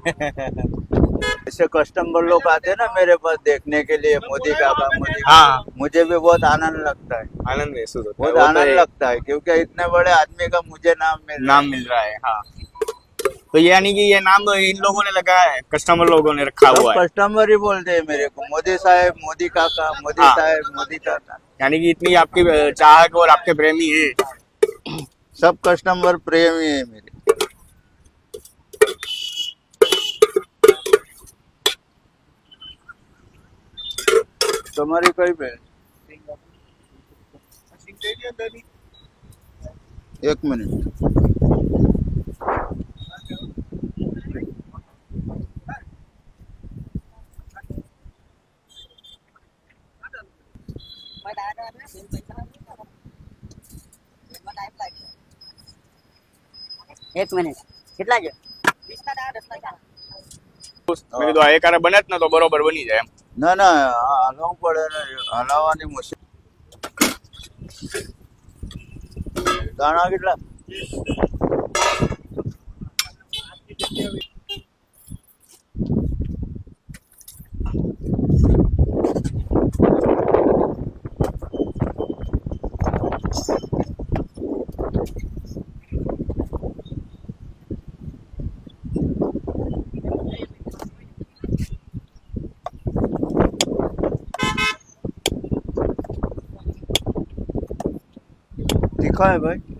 ऐसे कस्टमर लोग आते हैं ना मेरे पास देखने के लिए मोदी काका मोदी हाँ। काका, मुझे भी बहुत आनंद लगता है, आनंद महसूस होता है, बहुत वो तो आनंद है। लगता है क्योंकि इतने बड़े आदमी का मुझे नाम मिल रहा नाम मिल रहा है, हाँ। तो यानी कि ये नाम इन लोगों ने लगाया है, कस्टमर लोगों ने रखा है। हुआ सब है। कस्टमर ही बोलते हैं मेरे को मोदी साहब मोदी काका मोदी हाँ। साहब मोदी काका। यानी कि इतनी आपकी चाहक और आपके प्रेमी है। सब कस्टमर प्रेमी है मेरे। તમારી કઈ બેન? એક મિનિટ. એક મિનિટ કેટલા છે? મેં કીધું આ એકારે બને જ ને તો બરોબર બની જાય એમ. ના ના આ હલાવવું પડે ને હલાવવાની મશીન. દાણા કેટલા? तीखा है भाई.